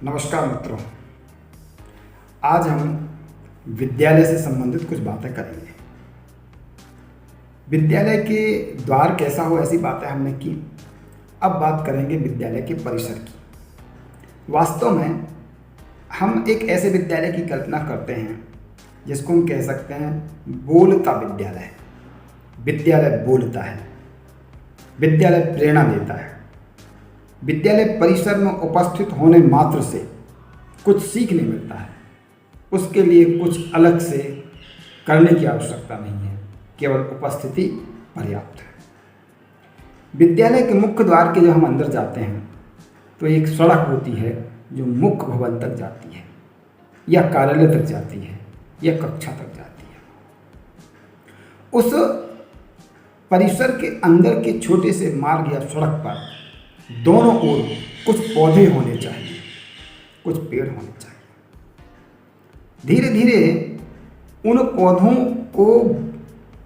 नमस्कार मित्रों, आज हम विद्यालय से संबंधित कुछ बातें करेंगे। विद्यालय के द्वार कैसा हो ऐसी बातें हमने की। अब बात करेंगे विद्यालय के परिसर की। वास्तव में हम एक ऐसे विद्यालय की कल्पना करते हैं जिसको हम कह सकते हैं बोलता विद्यालय। विद्यालय बोलता है, विद्यालय प्रेरणा देता है। विद्यालय परिसर में उपस्थित होने मात्र से कुछ सीखने मिलता है। उसके लिए कुछ अलग से करने की आवश्यकता नहीं है, केवल उपस्थिति पर्याप्त है। विद्यालय के मुख्य द्वार के जब हम अंदर जाते हैं तो एक सड़क होती है जो मुख्य भवन तक जाती है या कार्यालय तक जाती है या कक्षा तक जाती है। उस परिसर के अंदर के छोटे से मार्ग या सड़क पर दोनों ओर कुछ पौधे होने चाहिए, कुछ पेड़ होने चाहिए। धीरे धीरे उन पौधों को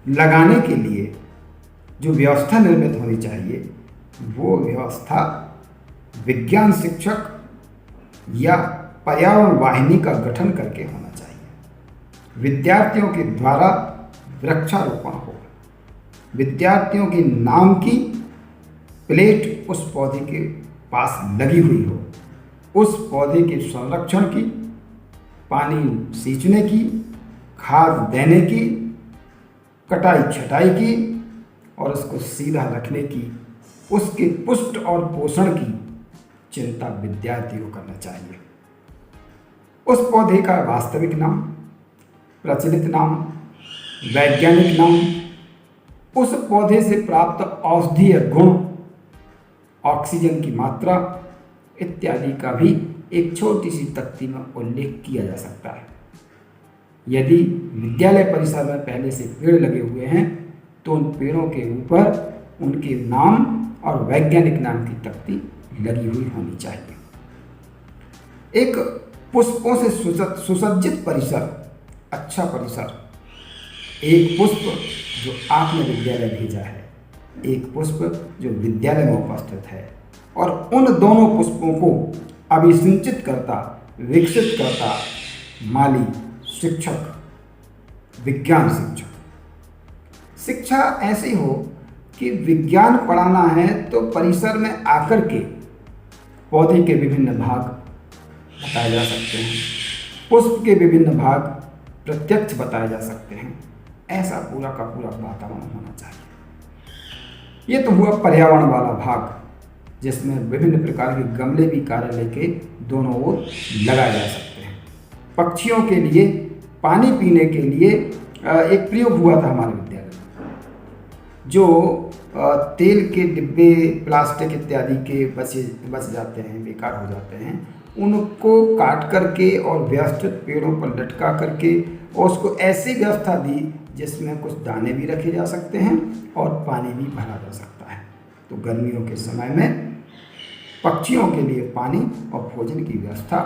लगाने के लिए जो व्यवस्था निर्मित होनी चाहिए वो व्यवस्था विज्ञान शिक्षक या पर्यावरण वाहिनी का गठन करके होना चाहिए। विद्यार्थियों के द्वारा वृक्षारोपण हो, विद्यार्थियों के नाम की प्लेट उस पौधे के पास लगी हुई हो, उस पौधे के संरक्षण की, पानी सींचने की, खाद देने की, कटाई छटाई की और उसको सीधा रखने की, उसके पुष्ट और पोषण की चिंता विद्यार्थी को करना चाहिए। उस पौधे का वास्तविक नाम, प्रचलित नाम, वैज्ञानिक नाम, उस पौधे से प्राप्त औषधीय गुण, ऑक्सीजन की मात्रा इत्यादि का भी एक छोटी सी तख्ती में उल्लेख किया जा सकता है। यदि विद्यालय परिसर में पहले से पेड़ लगे हुए हैं तो उन पेड़ों के ऊपर उनके नाम और वैज्ञानिक नाम की तख्ती लगी हुई होनी चाहिए। एक पुष्पों से सुसज्जित परिसर, अच्छा परिसर, एक पुष्प जो आपने विद्यालय भेजा है, एक पुष्प जो विद्यालय में उपस्थित है, और उन दोनों पुष्पों को अभिसिंचित करता, विकसित करता माली, शिक्षक, विज्ञान शिक्षक। शिक्षा ऐसी हो कि विज्ञान पढ़ाना है तो परिसर में आकर के पौधे के विभिन्न भाग बताए जा सकते हैं, पुष्प के विभिन्न भाग प्रत्यक्ष बताए जा सकते हैं। ऐसा पूरा का पूरा वातावरण होना चाहिए। ये तो हुआ पर्यावरण वाला भाग, जिसमें विभिन्न प्रकार के गमले भी कार्यालय के दोनों ओर लगाए जा सकते हैं। पक्षियों के लिए पानी पीने के लिए एक प्रयोग हुआ था हमारे विद्यालय में। जो तेल के डिब्बे, प्लास्टिक इत्यादि के बच जाते हैं, बेकार हो जाते हैं, उनको काट करके और व्यवस्थित पेड़ों पर लटका करके और उसको ऐसी व्यवस्था दी जिसमें कुछ दाने भी रखे जा सकते हैं और पानी भी भरा जा सकता है। तो गर्मियों के समय में पक्षियों के लिए पानी और भोजन की व्यवस्था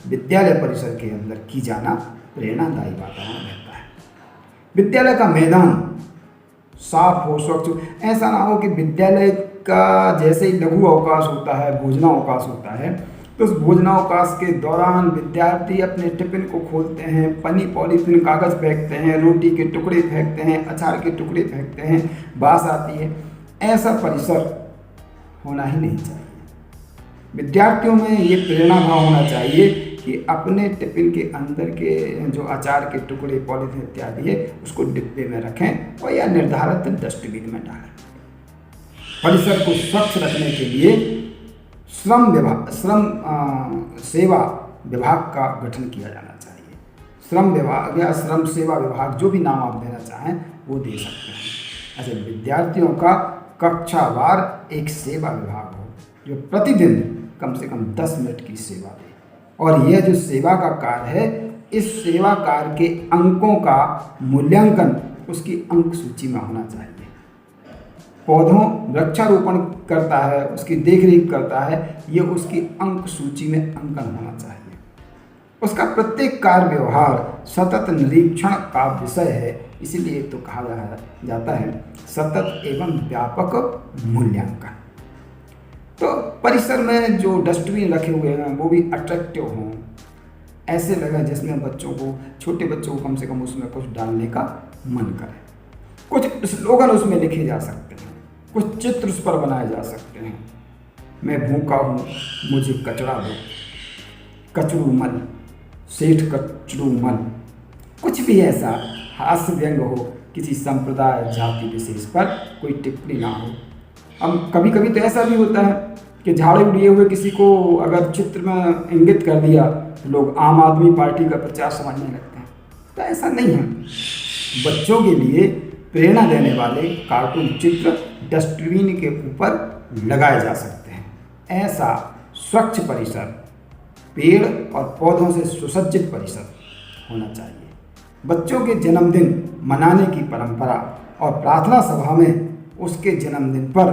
विद्यालय परिसर के अंदर की जाना प्रेरणादायी वातावरण रहता है। विद्यालय का मैदान साफ हो, स्वच्छ। ऐसा ना हो कि विद्यालय का जैसे ही लघु अवकाश होता है, भोजनावकाश होता है, तो उस भोजनावकाश के दौरान विद्यार्थी अपने टिफिन को खोलते हैं, पन्नी पॉलीथीन कागज़ फेंकते हैं, रोटी के टुकड़े फेंकते हैं, अचार के टुकड़े फेंकते हैं, बास आती है। ऐसा परिसर होना ही नहीं चाहिए। विद्यार्थियों में ये प्रेरणा भाव होना चाहिए कि अपने टिफिन के अंदर के जो अचार के टुकड़े, पॉलीथीन इत्यादि है उसको डिब्बे में रखें और या निर्धारित डस्टबिन में डालें। परिसर को स्वच्छ रखने के लिए श्रम सेवा विभाग का गठन किया जाना चाहिए। श्रम विभाग या श्रम सेवा विभाग, जो भी नाम आप देना चाहें वो दे सकते हैं। अच्छा, विद्यार्थियों का कक्षावार एक सेवा विभाग हो जो प्रतिदिन कम से कम 10 मिनट की सेवा दे, और यह जो सेवा का कार्य है, इस सेवा कार्य के अंकों का मूल्यांकन उसकी अंक सूची में होना चाहिए। पौधों वृक्षारोपण करता है, उसकी देखरेख करता है, ये उसकी अंक सूची में अंकन होना चाहिए। उसका प्रत्येक कार्य व्यवहार सतत निरीक्षण का विषय है, इसीलिए तो कहा जाता है सतत एवं व्यापक मूल्यांकन। तो परिसर में जो डस्टबिन रखे हुए हैं वो भी अट्रैक्टिव हों, ऐसे लगे जिसमें बच्चों को, छोटे बच्चों को कम से कम उसमें कुछ डालने का मन करे। कुछ स्लोगन उसमें लिखे जा सकते हैं, कुछ चित्र उस पर बनाए जा सकते हैं। मैं भूखा हूँ, मुझे कचरा दो, कचरू मल, सेठ कचरू मल, कुछ भी ऐसा हास्य व्यंग हो, किसी संप्रदाय जाति विशेष पर कोई टिप्पणी ना हो। अब कभी कभी तो ऐसा भी होता है कि झाड़ू लिए हुए किसी को अगर चित्र में इंगित कर दिया तो लोग आम आदमी पार्टी का प्रचार समझने लगते हैं। तो ऐसा नहीं है। बच्चों के लिए प्रेरणा देने वाले कार्टून चित्र डस्टबिन के ऊपर लगाए जा सकते हैं। ऐसा स्वच्छ परिसर, पेड़ और पौधों से सुसज्जित परिसर होना चाहिए। बच्चों के जन्मदिन मनाने की परंपरा और प्रार्थना सभा में उसके जन्मदिन पर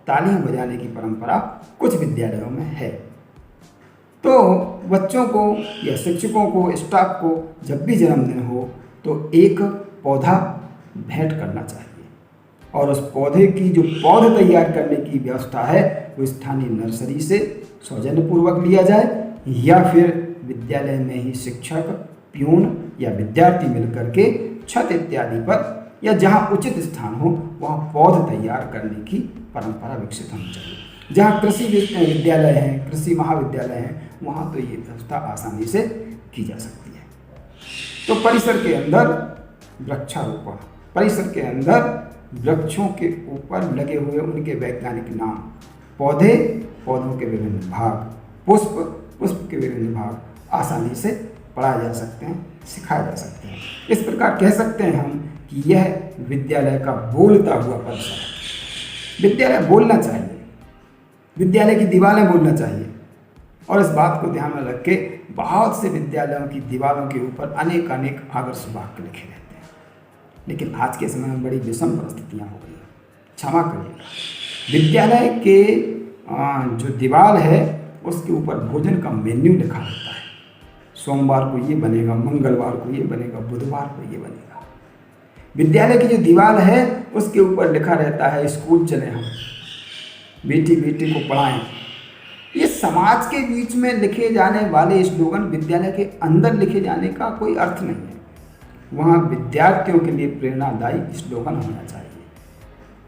तालियां बजाने की परंपरा कुछ विद्यालयों में है। तो बच्चों को या शिक्षकों को, स्टाफ को जब भी जन्मदिन हो तो एक पौधा भेंट करना चाहिए और उस पौधे की जो पौधे तैयार करने की व्यवस्था है वो स्थानीय नर्सरी से सौजन्यपूर्वक लिया जाए या फिर विद्यालय में ही शिक्षक, प्यून या विद्यार्थी मिलकर के छत इत्यादि पर या जहाँ उचित स्थान हो वहाँ पौध तैयार करने की परंपरा विकसित होनी चाहिए। जहाँ कृषि विद्यालय हैं, कृषि महाविद्यालय हैं, वहाँ तो ये व्यवस्था आसानी से की जा सकती है। तो परिसर के अंदर वृक्षारोपण, परिसर के अंदर वृक्षों के ऊपर लगे हुए उनके वैज्ञानिक नाम, पौधे, पौधों के विभिन्न भाग, पुष्प, पुष्प के विभिन्न भाग आसानी से पढ़ाए जा सकते हैं, सिखाए जा सकते हैं। इस प्रकार कह सकते हैं हम कि यह विद्यालय का बोलता हुआ परिसर है। विद्यालय बोलना चाहिए, विद्यालय की दीवारें बोलना चाहिए। और इस बात को ध्यान में रख के बहुत से विद्यालयों की दीवारों के ऊपर अनेक अनेक आदर्श वाक्य लिखे रहते हैं। लेकिन आज के समय में बड़ी विषम परिस्थितियाँ हो गई हैं, क्षमा करिएगा। विद्यालय के जो दीवार है उसके ऊपर भोजन का मेन्यू लिखा रहता है। सोमवार को ये बनेगा, मंगलवार को ये बनेगा, बुधवार को ये बनेगा। विद्यालय की जो दीवार है उसके ऊपर लिखा रहता है स्कूल चले हम, बेटी बेटी को पढ़ाएं। ये समाज के बीच में लिखे जाने वाले स्लोगन विद्यालय के अंदर लिखे जाने का कोई अर्थ नहीं है। वहाँ विद्यार्थियों के लिए प्रेरणादायी स्लोगन होना चाहिए,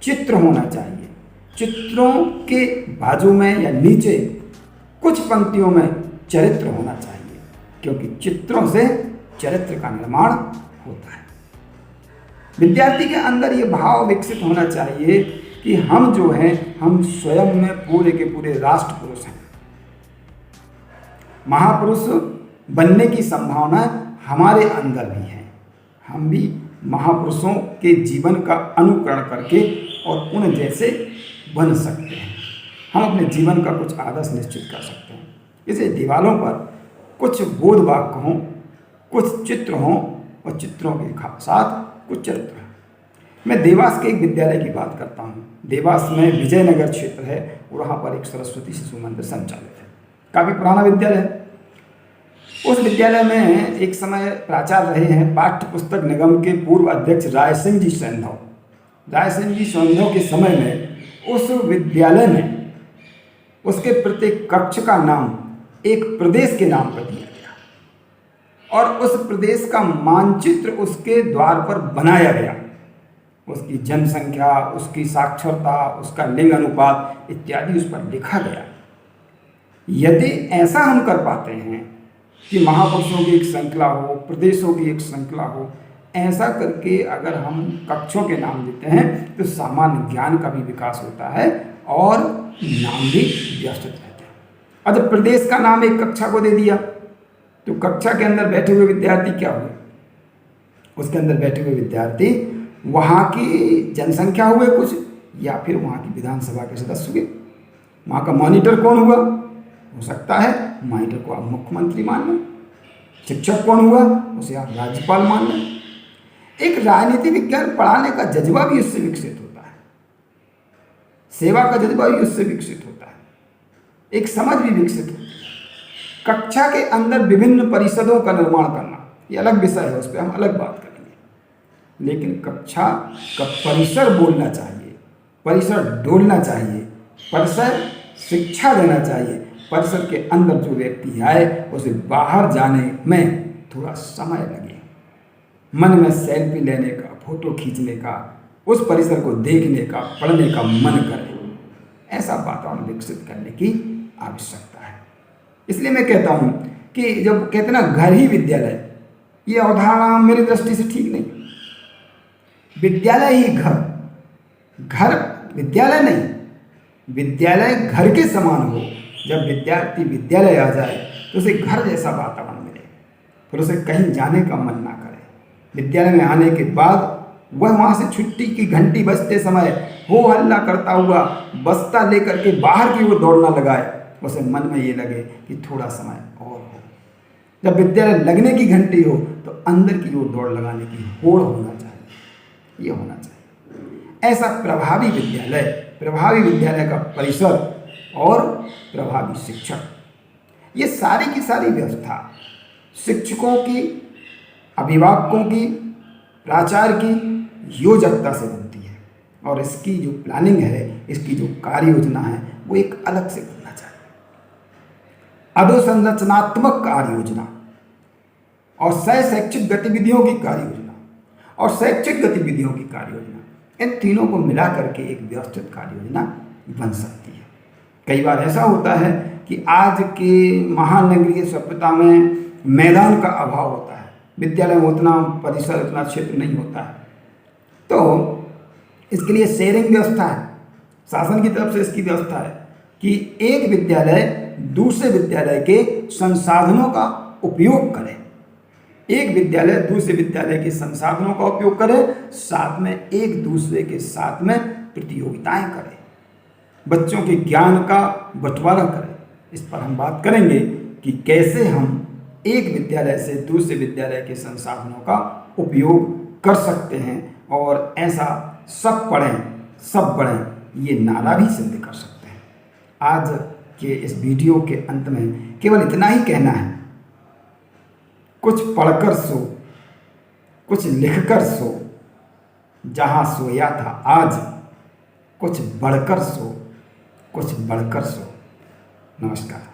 चित्र होना चाहिए। चित्रों के बाजू में या नीचे कुछ पंक्तियों में चरित्र होना चाहिए, क्योंकि चित्रों से चरित्र का निर्माण होता है। विद्यार्थी के अंदर ये भाव विकसित होना चाहिए कि हम जो हैं, हम स्वयं में पूरे के पूरे राष्ट्र पुरुष हैं। महापुरुष बनने की संभावना हमारे अंदर भी है। हम भी महापुरुषों के जीवन का अनुकरण करके और उन जैसे बन सकते हैं। हम अपने जीवन का कुछ आदर्श निश्चित कर सकते हैं। इसे दीवारों पर कुछ बोध वाक्य हों, कुछ चित्र हों और चित्रों के साथ कुछ चरित्र हैं। मैं देवास के एक विद्यालय की बात करता हूँ। देवास में विजयनगर क्षेत्र है और वहाँ पर एक सरस्वती शिशु मंदिर संचालित है, काफ़ी पुराना विद्यालय है। उस विद्यालय में एक समय प्राचार्य रहे हैं पाठ्य पुस्तक निगम के पूर्व अध्यक्ष राय सिंह जी सैंधव। राय सिंह जी सैंधव के समय में उस विद्यालय में उसके प्रत्येक कक्ष का नाम एक प्रदेश के नाम पर दिया गया और उस प्रदेश का मानचित्र उसके द्वार पर बनाया गया। उसकी जनसंख्या, उसकी साक्षरता, उसका लिंग अनुपात इत्यादि उस पर लिखा गया। यदि ऐसा हम कर पाते हैं कि महापुरुषों की एक श्रृंखला हो, प्रदेशों की एक श्रृंखला हो, ऐसा करके अगर हम कक्षों के नाम देते हैं तो सामान्य ज्ञान का भी विकास होता है और नाम भी व्यवस्थित रहते हैं। और जब प्रदेश का नाम एक कक्षा को दे दिया तो कक्षा के अंदर बैठे हुए विद्यार्थी क्या हुए? उसके अंदर बैठे हुए विद्यार्थी वहाँ की जनसंख्या हुए कुछ, या फिर वहाँ की विधानसभा के सदस्य हुए। वहाँ का मॉनिटर कौन हुआ? हो सकता है मॉनिटर को आप मुख्यमंत्री मान लें। शिक्षक कौन हुआ? उसे आप राज्यपाल मान लें। एक राजनीति विज्ञान पढ़ाने का जज्बा भी उससे विकसित होता है, सेवा का जज्बा भी उससे विकसित होता है, एक समझ भी विकसित होती है। कक्षा के अंदर विभिन्न परिषदों का निर्माण करना ये अलग विषय है, उस पर हम अलग बात करेंगे। लेकिन कक्षा का परिसर बोलना चाहिए, परिसर डोलना चाहिए, परिसर शिक्षा देना चाहिए। परिसर के अंदर जो व्यक्ति आए उसे बाहर जाने में थोड़ा समय लगे, मन में सेल्फी लेने का, फोटो खींचने का, उस परिसर को देखने का, पढ़ने का मन करे, ऐसा वातावरण विकसित करने की आवश्यकता है। इसलिए मैं कहता हूँ कि जब कहते ना घर ही विद्यालय, ये अवधारणा मेरी दृष्टि से ठीक नहीं। विद्यालय ही घर, घर विद्यालय नहीं, विद्यालय घर के समान हो। जब विद्यार्थी विद्यालय आ जाए तो उसे घर जैसा वातावरण मिले, फिर उसे कहीं जाने का मन ना करे। विद्यालय में आने के बाद वह वहाँ से छुट्टी की घंटी बजते समय हो हल्ला करता हुआ बस्ता लेकर के बाहर की ओर दौड़ना लगाए, उसे मन में ये लगे कि थोड़ा समय और हो। जब विद्यालय लगने की घंटी हो तो अंदर की ओर दौड़ लगाने की होड़ होना चाहिए, ये होना चाहिए। ऐसा प्रभावी विद्यालय, प्रभावी विद्यालय का परिसर और प्रभावी शिक्षक, ये सारी की सारी व्यवस्था शिक्षकों की, अभिभावकों की, प्राचार्य की योजकता से बनती है। और इसकी जो प्लानिंग है, इसकी जो कार्य योजना है, वो एक अलग से बनना चाहिए। अधोसंरचनात्मक कार्य योजना और शैक्षिक गतिविधियों की कार्य योजना और शैक्षिक गतिविधियों की कार्य योजना, इन तीनों को मिला करके एक व्यवस्थित कार्य योजना बन सकती है। कई बार ऐसा होता है कि आज के महानगरीय सभ्यता में मैदान का अभाव होता है, विद्यालय में उतना परिसर, उतना क्षेत्र नहीं होता है, तो इसके लिए शेयरिंग व्यवस्था है, शासन की तरफ से इसकी व्यवस्था है कि एक विद्यालय दूसरे विद्यालय के संसाधनों का उपयोग करे, एक विद्यालय दूसरे विद्यालय के संसाधनों का उपयोग करे, साथ में एक दूसरे के साथ में प्रतियोगिताएं करे, बच्चों के ज्ञान का बंटवारा करें। इस पर हम बात करेंगे कि कैसे हम एक विद्यालय से दूसरे विद्यालय के संसाधनों का उपयोग कर सकते हैं और ऐसा सब पढ़ें सब बढ़ें, ये नारा भी सिद्ध कर सकते हैं। आज के इस वीडियो के अंत में केवल इतना ही कहना है, कुछ पढ़कर सो, कुछ लिखकर सो, जहाँ सोया था आज, कुछ बढ़कर सो, कुछ बढ़कर सो। नमस्कार।